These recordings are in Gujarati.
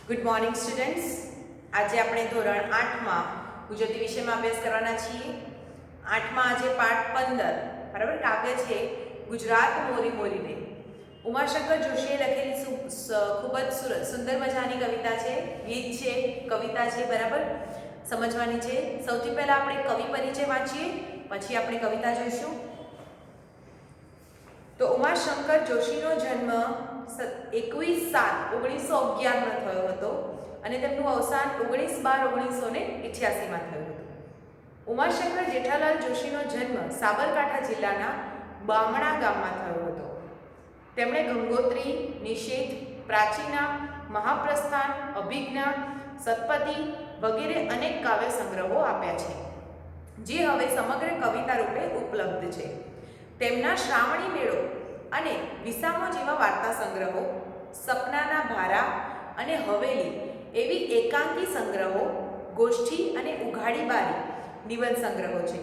Good morning students. આજે આપણે ધોરણ 8માં ગુજરાતી વિષયમાં અભ્યાસ કરવાના છીએ. 8માં આજે પાઠ 15 બરાબર કાવ્ય છે ગુજરાત મોરી મોરી રે. ઉમાશંકર જોશીએ લખેલી ખૂબ જ સુંદર મજાની કવિતા છે, ગીત છે, કવિતા છે, બરાબર સમજવાની છે. સૌથી પહેલા આપણે કવિ પરિચય વાંચીએ, પછી આપણે કવિતા જોઈશું. તો ઉમાશંકર જોશીનો જન્મ 21/7/1911 થયો હતો અને તેમનું અવસાન 19/12/1988 થયું હતું. ઉમાશંકર જેઠાલાલ જોશીનો જન્મ સાબરકાંઠા જિલ્લાના બામણા ગામમાં થયો હતો. તેમણે ગંગોત્રી, નિષેધ, પ્રાચીના, મહાપ્રસ્થાન, અભિજ્ઞા, સતપદી વગેરે અનેક કાવ્ય સંગ્રહો આપ્યા છે, જે હવે સમગ્ર કવિતા રૂપે ઉપલબ્ધ છે. તેમના શ્રાવણી મેળો અને વિસામો જેવા વાર્તા સંગ્રહો, સપનાના ભારા અને હવેલી એવી એકાંકી સંગ્રહો, ગોષ્ઠી અને ઉઘાડી બારી નિબંધ સંગ્રહો છે.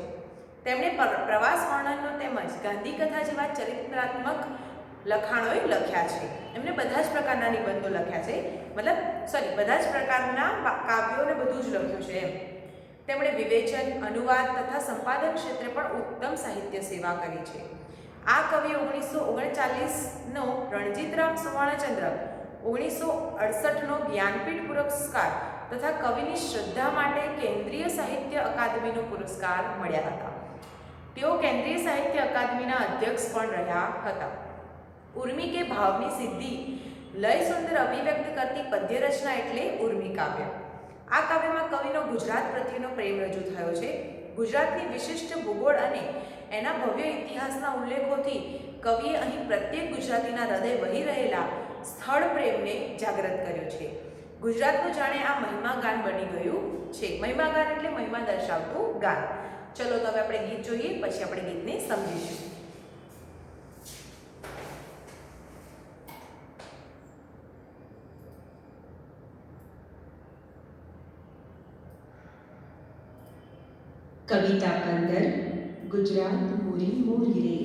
તેમણે પ્રવાસ વર્ણનનો તેમજ ગાંધી કથા જેવા ચરિત્રાત્મક લખાણોએ લખ્યા છે. એમણે બધા જ પ્રકારના નિબંધો લખ્યા છે, બધા જ પ્રકારના કાવ્યોને બધું જ લખ્યું છે એમ. તેમણે વિવેચન, અનુવાદ તથા સંપાદન ક્ષેત્રે પણ ઉત્તમ સાહિત્ય સેવા કરી છે. આ કવિ 1939નો રણજીતરામ સુવર્ણચંદ્રક, 1968નો જ્ઞાનપીઠ પુરસ્કાર તથા કવિની શ્રદ્ધા માટે કેન્દ્રીય સાહિત્ય અકાદમીનો પુરસ્કાર મળ્યા હતા. તેઓ કેન્દ્રીય સાહિત્ય અકાદમીના અધ્યક્ષ પણ રહ્યા હતા. ઉર્મી કે ભાવની સિદ્ધિ, લય સુંદર અભિવ્યક્ત કરતી પદ્ય રચના એટલે ઉર્મી કાવ્ય. આ કાવ્યમાં કવિનો ગુજરાત પ્રત્યેનો પ્રેમ રજૂ થયો છે. ગુજરાતની વિશિષ્ટ ભૂગોળ અને એના ભવ્ય ઇતિહાસના ઉલ્લેખોથી કવિએ અહીં પ્રત્યેક ગુજરાતીના હૃદય વહી રહેલા સ્થળ પ્રેમને જાગૃત કર્યો છે. ગુજરાતનું જાણે આ મહિમા ગાન બની ગયું છે. મહિમા ગાન એટલે મહિમા દર્શાવતું ગાન. ચલો તો હવે આપણે ગીત જોઈએ, પછી આપણે ગીતને સમજીશું. કવિતા 15 ગુજરાત મોરી મોરી રે.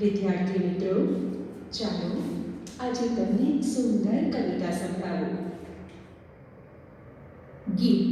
વિદ્યાર્થી મિત્રો, ચાલો આજે તમને એક સુંદર કવિતા સંભળાવું. ગીત.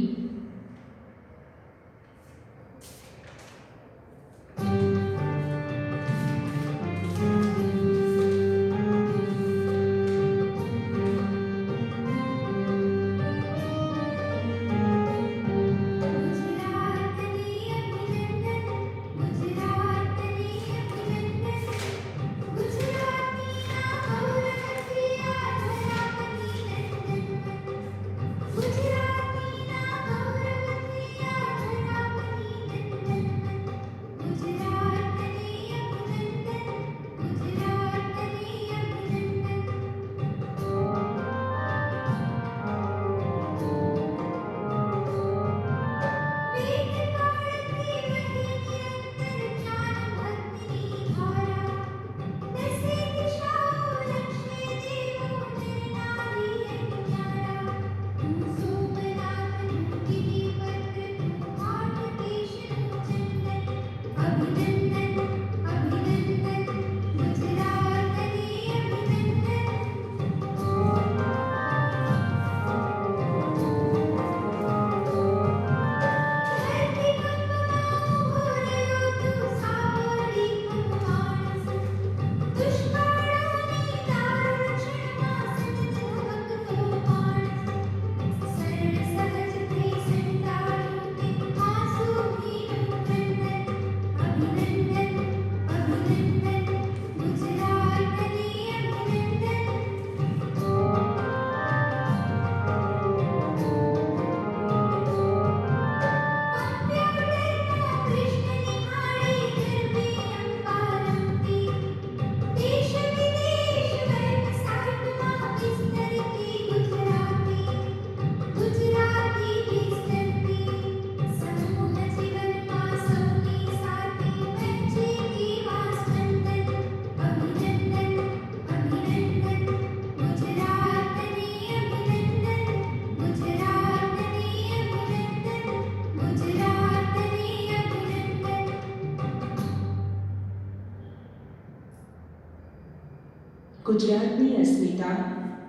ગુજરાતની અસ્મિતા,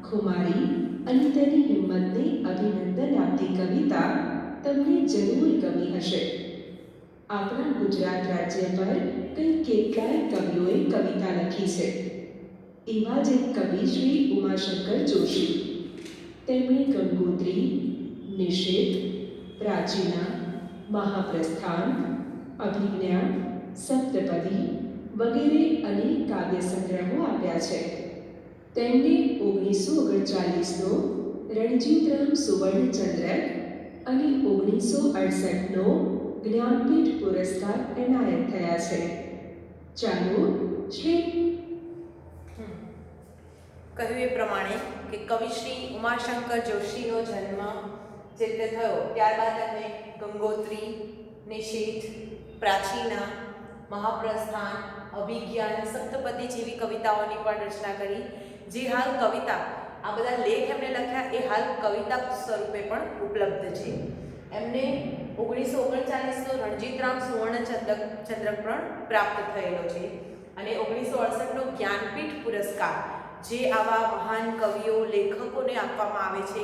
ખુમારી અને તેની હિંમતને અભિનંદન આપતી કવિતા તમને જરૂર ગમી હશે. આપણા ગુજરાત રાજ્ય પર કેટલાય કવિઓએ કવિતા લખી છે. એવા જ એક કવિ શ્રી ઉમાશંકર જોશી. તેમણે ગંગોત્રી, નિષેધ, પ્રાચીના, મહાપ્રસ્થાન, અભિજ્ઞા, સપ્તપદી વગેરે અનેક કાવ્ય સંગ્રહો આપ્યા છે. તેમણે 1939નો રણજીતરામ સુવર્ણચંદ્રક અને 1968નો જ્ઞાનપીઠ પુરસ્કાર એનાયત થયા છે. ચાલો શ્રી કહ્યું એ પ્રમાણે કે કવિ શ્રી ઉમાશંકર જોશીનો જન્મ જે રીતે થયો ત્યારબાદ એમણે ગંગોત્રી, નિષેધ, પ્રાચીના, મહાપ્રસ્થાન, અભિજ્ઞાન, સપ્તપદી જેવી કવિતાઓની પણ રચના કરી. જે હાલ કવિતા આ બધા લેખ એમણે લખ્યા એ હાલ કવિતા સ્વરૂપે પણ ઉપલબ્ધ છે. એમને 1939નો રણજીતરામ સુવર્ણચંદ્રક પણ પ્રાપ્ત થયેલો છે અને 1968નો જ્ઞાનપીઠ પુરસ્કાર જે આવા મહાન કવિઓ લેખકોને આપવામાં આવે છે,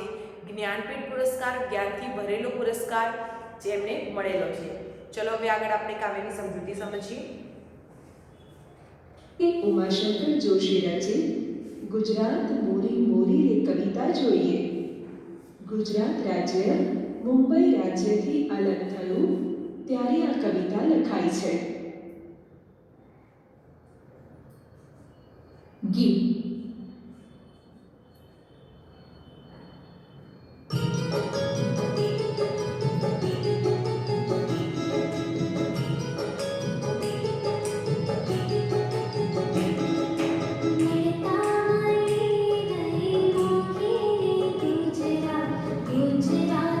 જ્ઞાનપીઠ પુરસ્કાર, જ્ઞાનથી ભરેલો પુરસ્કાર જે એમને મળેલો છે. ચલો હવે આગળ આપણે કાવ્યની સમજૂતી સમજીએ. એ ઉમાશંકર જોશી રચિત ગુજરાત મોરી મોરી રે કવિતા જોઈએ. ગુજરાત રાજ્ય મુંબઈ રાજ્યથી અલગ થયું ત્યારે આ કવિતા લખાઈ છે. ગીત. ગુજરાત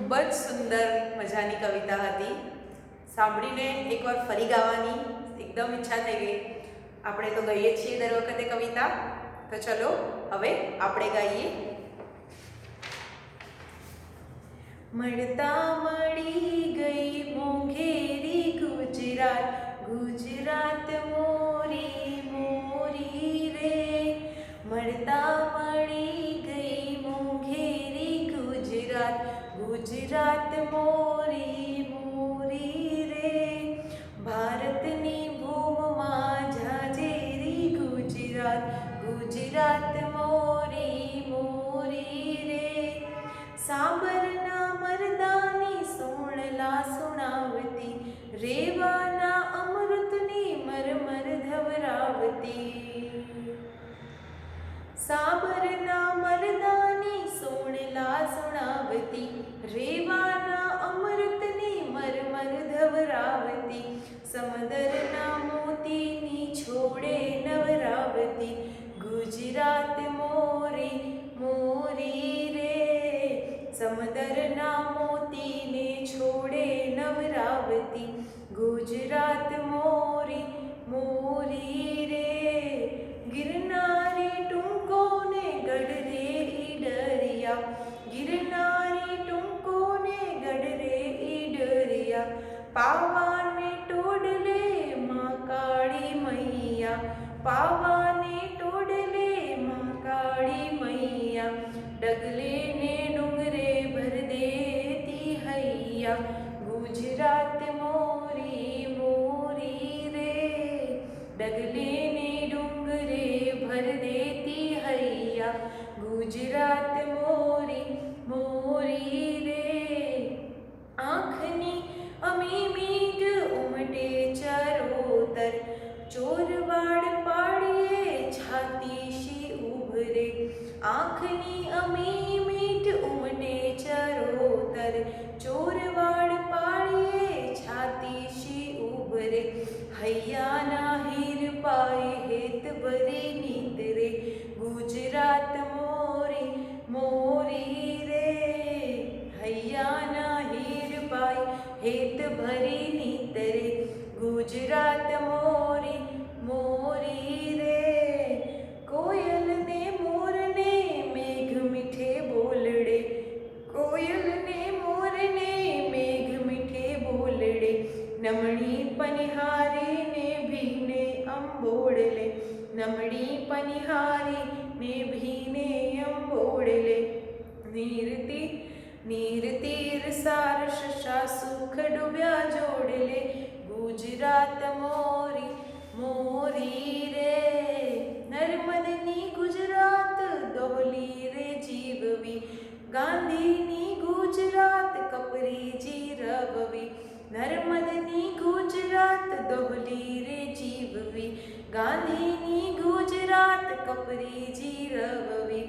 ખૂબ જ સુંદર મજાની કવિતા હતી. સાંભળીને એકવાર ફરી ગાવાની એકદમ ઈચ્છા થઈ ગઈ. આપણે તો ગઈએ છીએ દર વખતે કવિતા, તો ચલો હવે આપણે ગાઈએ. મળતા મળી ગઈ મોંઘેરી ગુજરાત, ગુજરાત મોરી મોરી રે. મળતા મળી ગઈ મોંઘેરી ગુજરાત, ગુજરાત મોરી મોરી રે. ભારતની ભૂમમાં ઝાઝેરી ગુજરાત, ગુજરાત મોરી મોરી રે. સાબરના મરદાની સોણલા સુણાવતી, રેવાના અમૃતની મરમર ધવરાવતી. સાબરના મરદાની સોણલા સુણાવતી, રેવાના અમૃતની મરમર ધવરાવતી. સમદરના મોતીની છોડે નવરાવતી, ગુજરાત મોરી મોરી રે. સમદરના મોતીને છોડે નવરાવતી, ગુજરાત મોરી મોરી રે. ગિરનારી ટૂંકો ને ગઢ રે ઈડરિયા, ગિરનારી ટૂંકો ને ગઢ રે ઈડરિયા. પાવાને ટોડલે માં કાળી મૈયા, પાવાને ટોડલે માં કાળી મૈયા. ડગલે ને ડુંગરે ભર દેતી હૈયા, ગુજરાત મોરી મોરી રે. ડગલે ને ડુંગરે ભર દેતી હૈયા, ગુજરાત મોરી મોરી રે. આંખની અમી મીટ ઉમટે ચરોતર, ચોરવાડ પાડીએ છાતી શી ઉભરે. આંખની અમી મીટ ઉમટે ચરોતર, ચોરવાડ પાડીએ છાતી શી ઉભરે. હૈયાના હીર પાય હેત ભરી નીતરે, ગુજરાત મોરી મોરી રે. હૈયાના હીર પાય હેત ભરી નીતરે, ગુજરાત મોરી મોરી રે. કોયલ ને મોરને મેઘ મીઠે બોલડે, કોયલ ને મોરને મેઘ મીઠે બોલડે. નમણી પનિહારી ને ભીને અંબોડલે, નમણી પનિહારી ને ભીને અંબોડલે. નીરતી નીરતીર સાર શશા સુખ ડૂબ્યા જોડલે, ગુજરાત મોરી મોરી રે. નર્મદની ગુજરાત દોહલી રે જીવવી, ગાંધીની ગુજરાત કપરી જીરવવી. નર્મદની ગુજરાત દોહલી રે જીવવી, ગાંધીની ગુજરાત કપરી જીરવવી.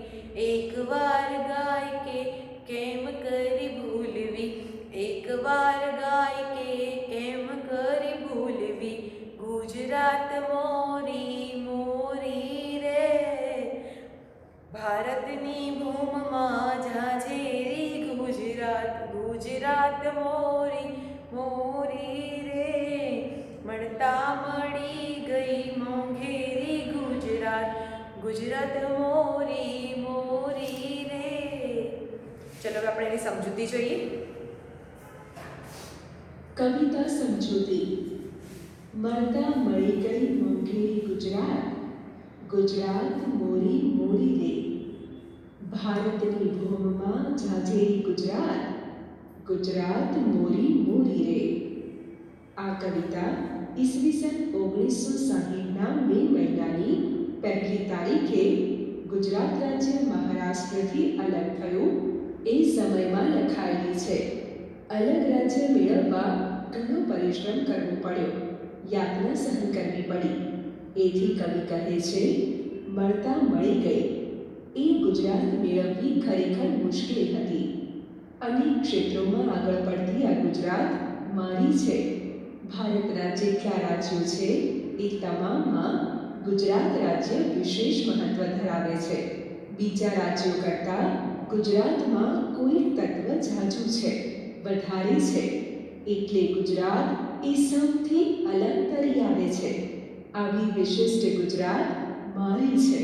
એકવાર ગાય કે કેમ કરી ભૂલવી, એકવાર ગાય કે કેમ કરી ભૂલવી. ગુજરાત મોરી મોરી રે. ભારતની ભૂમમાં ઝાઝેરી ગુજરાત, ગુજરાત મોરી મોરી રે. મળતા મળી ગઈ મોંઘેરી ગુજરાત, ગુજરાત મોરી મોરી રે. ચલો હવે આપણે એની સમજૂતી જોઈએ. કવિતા સમજૂતી. મળતા મળી ગઈ મોંઘેરી ગુજરાત, ગુજરાત મોરી મોરી રે. ભારતની ભૂમમાં ઝાઝેરી ગુજરાત, ગુજરાત મોરી મોરી રે. આ કવિતા ઈસવીસન 1960ના મે મહિનાની 1લી તારીખે ગુજરાત રાજ્ય મહારાષ્ટ્રથી અલગ થયું એ સમયમાં લખાયેલી છે. અલગ રાજ્ય મેળવવા ઘણો પરિશ્રમ કરવો પડ્યો, યાતના સહન કરવી પડી. એથી કવિ કહે છે, મળતા મળી ગઈ. એ ગુજરાત મેળવવી ખરેખર મુશ્કેલ હતી. અનેક ક્ષેત્રોમાં આગળ પડતી આ ગુજરાત મારી છે. ભારતના જેટલા રાજ્યો છે એ તમામમાં ગુજરાત રાજ્ય વિશેષ મહત્વ ધરાવે છે. બીજા રાજ્યો કરતાં ગુજરાતમાં કોઈ તત્વ ઝાઝું છે, વધારે છે, એટલે ગુજરાત એ સૌથી અલગ તરી આવે છે. આવી વિશિષ્ટ ગુજરાત મારી છે.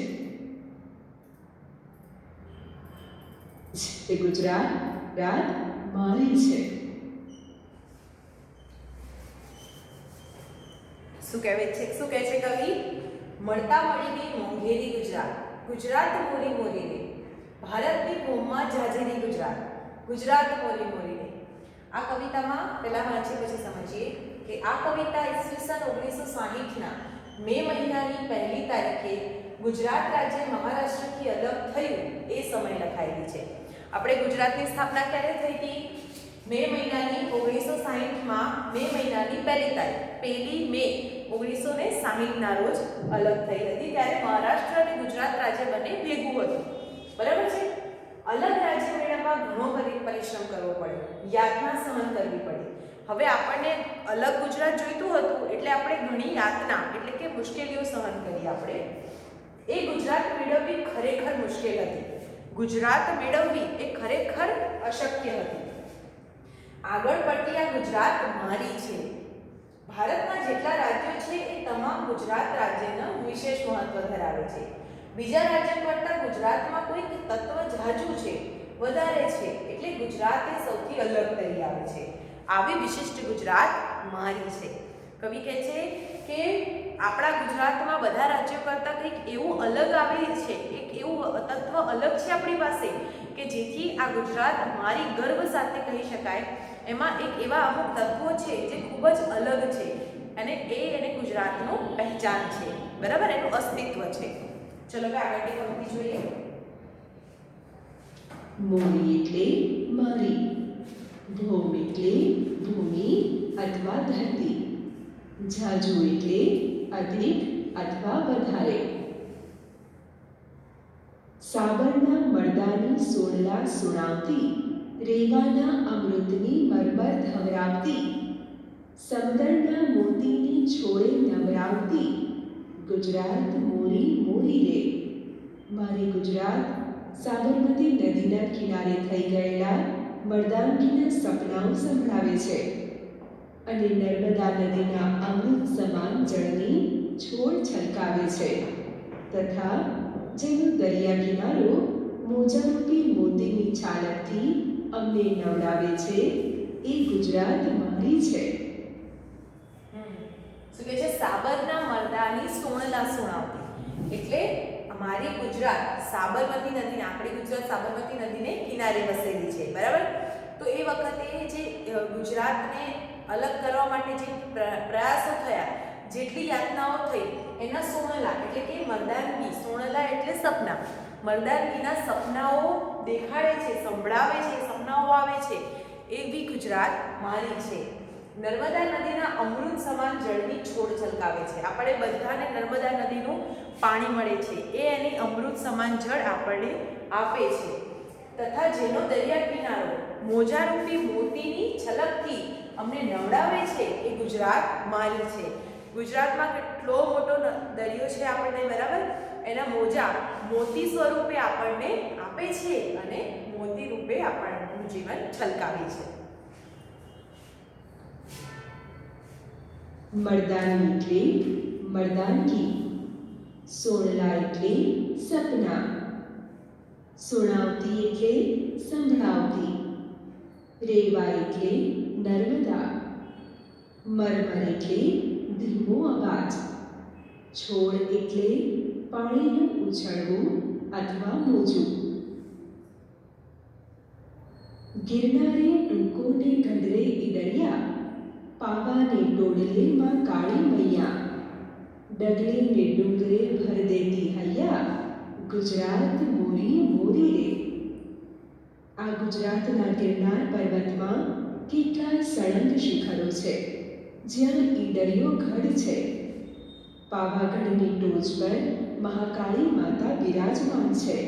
એ ગુજરાત મારી છે. શું કહે છે કવિ? મળતા મળી ગઈ મોંઘેરી ગુજરાત, ગુજરાત મોરી મોરી રે, ભારતની ભૂમમાં જાજેરી ગુજરાત, ગુજરાત મોરી મોરી રે. આ કવિતામાં પહેલા વાંચીએ પછી સમજીએ કે આ કવિતા ઈસવીસન 1960ના મે મહિનાની 1લી તારીખે ગુજરાત રાજ્ય મહારાષ્ટ્રથી અલગ થયું એ સમય લખાયેલી છે. આપણે ગુજરાતની સ્થાપના ક્યારે થઈ હતી? મે મહિનાની 1960માં મે મહિનાની 1લી તારીખ, 1લી મે 1960ના રોજ અલગ થઈ હતી. ત્યારે મહારાષ્ટ્ર અને ગુજરાત રાજ્ય બંને ભેગું હતું. બરાબર છે? અલગ રાજ્ય મેળવવા ઘણો પરિશ્રમ કરવો પડ્યો, યાતના સહન કરવી પડી. હવે આપણને અલગ ગુજરાત જોઈતું હતું એટલે આપણે ઘણી યાતના એટલે કે મુશ્કેલીઓ સહન કરી. આપણે એ ગુજરાત મેળવવી ખરેખર મુશ્કેલ હતી. ગુજરાત મેળવવી એ ખરેખર અશક્ય હતી. આગળ પડતી આ ગુજરાત મારી છે. ભારતમાં જેટલા રાજ્યો છે એ તમામ ગુજરાત રાજ્યનું વિશેષ મહત્વ ધરાવે છે. બીજા રાજ્ય કરતાં ગુજરાતમાં કોઈક તત્વ ઝાઝું છે, વધારે છે, એટલે ગુજરાત એ સૌથી અલગ તરી આવે છે. આવી વિશિષ્ટ ગુજરાત મારી છે. કવિ કહે છે કે આપણા ગુજરાતમાં બધા રાજ્યો કરતાં કંઈક એવું અલગ આવે છે, એક એવું તત્વ અલગ છે આપણી પાસે કે જેથી આ ગુજરાત મારી ગર્વ સાથે કહી શકાય. એમાં એક એવા અમુક તત્વો છે જે ખૂબ જ અલગ છે અને એને ગુજરાતનું પહેચાન છે. બરાબર? એનું અસ્તિત્વ છે. ચલો હવે આગળની પંક્તિ જોઈએ. મોરી એટલે મારી, ભૌમ એટલે ભૂમિ અથવા ધરતી, ઝાઝુ એટલે અધિક અથવા વધારે. સાબરના મળદાની સોળલા સુણાવતી, રેવાના અમૃતની મરમર ધવરાવતી, સમદરના મોતીની છોડે નવરાવતી, ગુજરાત મોરી મોરી રે. મારી ગુજરાત સાબરમતી નદીના કિનારે થઈ ગયેલા મર્દાંગીના સપનાઓ સંભળાવે છે અને નર્મદા નદીના અમૃત સમાન જળની છોડ છલકાવે છે તથા જેનો દરિયા કિનારો મોજારૂપી મોતીની છાલકથી અમને નવડાવે છે એ ગુજરાત મારી છે. શું કહે છે? સાબરના મર્દાની સોણલા સુણાવતી. એટલે અમારી ગુજરાત સાબરમતી નદીને, આપણી ગુજરાત સાબરમતી નદીને કિનારે વસેલી છે. બરાબર? તો એ વખતે જે ગુજરાતને અલગ કરવા માટે જે પ્રયાસો થયા, જેટલી યાતનાઓ થઈ, એના સોણલા એટલે કે મર્દાનગી, સોણલા એટલે સપના, મર્દાનગીના સપનાઓ દેખાડે છે, સંભળાવે છે, સપનાઓ આવે છે. એવી ગુજરાત મારી છે. નર્મદા નદીના અમૃત સમાન જળની છોડ છલકાવે છે. આપણે બધાને નર્મદા નદીનું પાણી મળે છે, એ એની અમૃત સમાન જળ આપણને આપે છે તથા જેનો દરિયા કિનારો મોજારૂપી મોતીની છલકથી અમને નવડાવે છે એ ગુજરાત મારી છે. ગુજરાતમાં કેટલો મોટો દરિયો છે આપણને, બરાબર? એના મોજા મોતી સ્વરૂપે આપણને આપે છે અને મોતી રૂપે આપણનું જીવન છલકાવે છે. મર્દાની એટલે મર્દાનગી, સોણલા એટલે સપના, સુણાવતી એટલે સંભળાવતી, રેવા એટલે નર્મદા, મરમર એટલે ધીમો અવાજ, છોડ એટલે પાણીનું ઉછળવું અથવા મોજું. ગિરનારે ટૂંકોને ગઢરે ઈડરિયા, પાવાને ટોડલે માં કાળી મૈયા, ડગલે ને ડુંગરે ભર દેતી હૈયા, ગુજરાત મોરી મોરી રે. આ ગુજરાતના ગિરનાર પર્વતમાં કેટલાય સળંગ શિખરો છે જ્યાં ઈડરિયો ગઢ છે. પાવાગઢની ટોચ પર મહાકાળી માતા બિરાજમાન છે.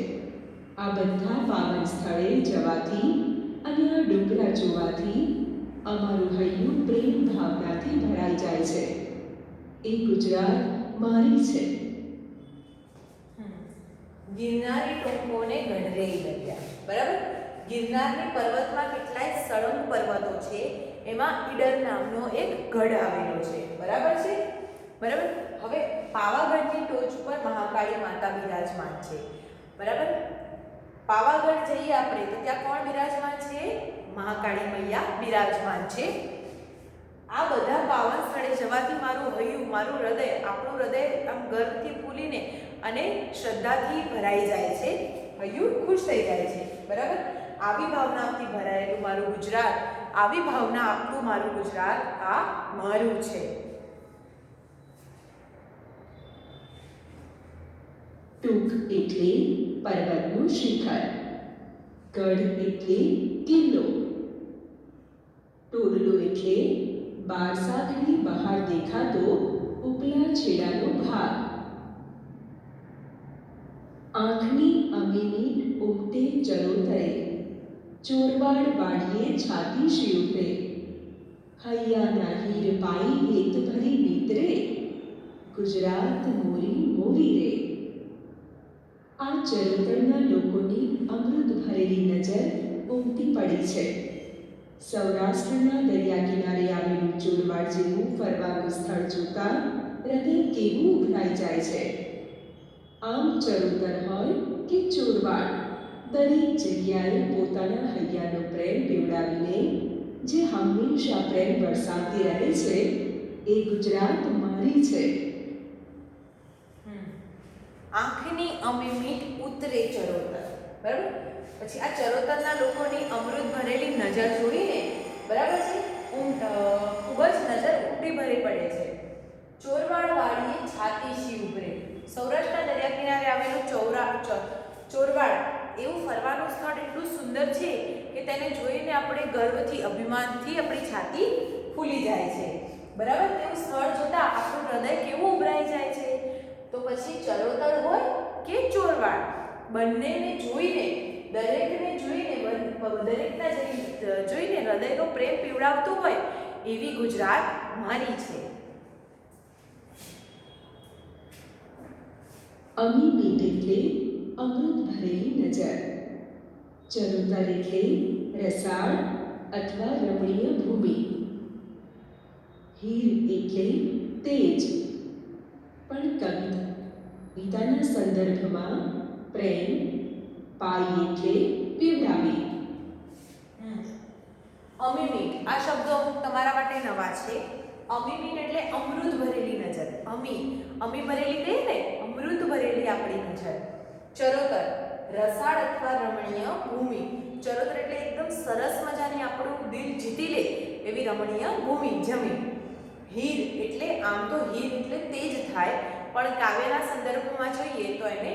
આ બધા પાવન સ્થળે જવાથી અને આ ડુંગરા જોવાથી અમારું હૈયું પ્રેમ ભાવનાથી ભરાઈ જાય છે. એ ગુજરાત મારી છે. ગિરનારી ટોપોને ગઢરે ઈડરિયા. બરાબર? ગિરનારની પર્વતમાં કેટલાય સળંગ પર્વતો છે, એમાં ઈડર નામનો એક ગઢ આવેલો છે. બરાબર છે? બરાબર. હવે પાવાગઢની ટોચ પર મહાકાળી માતા બિરાજમાન છે. બરાબર. પાવાગઢ જઈએ આપણે તો ત્યાં કોણ બિરાજમાન છે? મહાકાળી મૈયા બિરાજમાન છે. આ બધા પાવન સ્થળે જવાથી મારું હૈયું, મારું હૃદય, આપણું હૃદય આમ ગર્વથી ફૂલીને અને શ્રદ્ધાથી ભરાઈ જાય છે. હૈયું ખુશ થઈ જાય છે. બરાબર. આવી ભાવનાથી ભરાયેલું મારું ગુજરાત, આવી ભાવના આપતું મારું ગુજરાત આ મારું છે. ટૂંક એટલે પર્વતનું શિખર, ગઢ એટલે કિલ્લો, ટોડલો એટલે બારસાખની બહાર દેખાતો ઉપલા છેડાનો ભાગ. આંખની અમીની ઉમટે ચરોતરે, ચોરવાડ વાડીએ છાતી શિયુપે, હૈયાના હીર પાઈ હેત ભરી નેત્રે, ગુજરાત મોરી મોરી રે. આ ચરોતરના લોકોની અમૃત ભરેલી નજર ઉમટી પડી છે. સૌરાષ્ટ્રના દરિયા કિનારે આવેલું ચોરવાડ જેવું ફરવાનું સ્થળ જોતા હૃદય કેવું ઉભરાઈ જાય છે. આમ ચરોતર હોય કે ચોરવાડ, દરેક જગ્યાએ પોતાના હૈયાનો પ્રેમ પીવડાવીને જે હંમેશા પ્રેમ વરસાવતી રહે છે એ ગુજરાત મારી છે. આંખની અમીમીટ ઉતરે ચરોતર. બરાબર. પછી આ ચરોતરના લોકોની અમૃત ભરેલી નજર જોઈને, બરાબર છે, ખૂબ જ નજર ઉમટી ભરી પડે છે. ચોરવાડ વાડીએ છાતી શી ઉભરે. સૌરાષ્ટ્રના દરિયા કિનારે આવેલું ચોરવાડ એવું ફરવાનું સ્થળ એટલું સુંદર છે કે તેને જોઈને આપણે ગર્વથી, અભિમાનથી આપણી છાતી ફૂલી જાય છે. બરાબર. તેવું સ્થળ જોતા આપણું હૃદય કેવું ઉભરાઈ જાય છે. તો પછી ચરોતર હોય કે ચોરવાડ, બંનેને જોઈને, દરેકને જોઈને, દરેકના જોઈને હૃદયનો પ્રેમ પીવડાવતું હોય એવી ગુજરાત મારી છે. અમીમીટ એટલે અમૃત ભરેલી નજર, ચરોતર એટલે રસાળ અથવા રમણીય ભૂમિ, હીર એટલે તેજ. પણ કવિતાના સંદર્ભમાં પ્રેમ, પાઈ એટલે પીવડાવી. અમીમીટ આ શબ્દો તમારા માટે નવા છે. અમીમીટ એટલે અમૃત ભરેલી નજર. અમી ભરેલી કહે ને, અમૃત ભરેલી આપણી નજર. ચરોતર રસાળ અથવા રમણીય ભૂમિ. ચરોતર એટલે એકદમ સરસ મજાની આપણું દિલ જીતી લે એવી રમણીય ભૂમિ, જમીન. હીર એટલે આમ તો હીર એટલે તેજ થાય, પણ કાવ્યના સંદર્ભમાં જોઈએ તો એને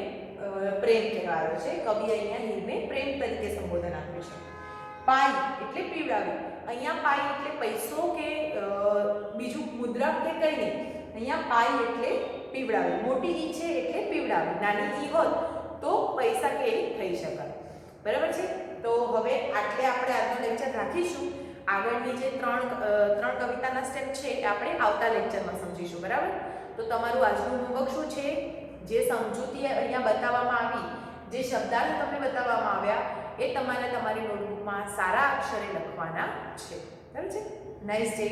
પ્રેમ કહેવાયો છે. કવિ અહીંયા હીરને પ્રેમ તરીકે સંબોધન આપ્યું છે. પાઈ એટલે પીવડાવી. અહીંયા પાઈ એટલે પૈસો કે બીજું મુદ્રા કે કંઈ નહીં. અહીંયા પાઈ એટલે પીવડાવી. મોટી ઈ છે એટલે પીવડાવી. નાની ઈ હોત તો પૈસા કે થઈ શકાય. બરાબર છે. તો હવે આટલે આપણે આજનો લેક્ચર રાખીશું. આગળની જે ત્રણ કવિતાના સ્ટેપ છે એ આપણે આવતા લેક્ચરમાં સમજીશું. બરાબર. તો તમારું આજનું હોમવર્ક શું છે? જે સમજૂતી અહીંયા બતાવવામાં આવી, જે શબ્દાર્થ તમને બતાવવામાં આવ્યા એ તમારે તમારી નોટબુકમાં સારા અક્ષરે લખવાના છે. બરાબર છે. Nice day.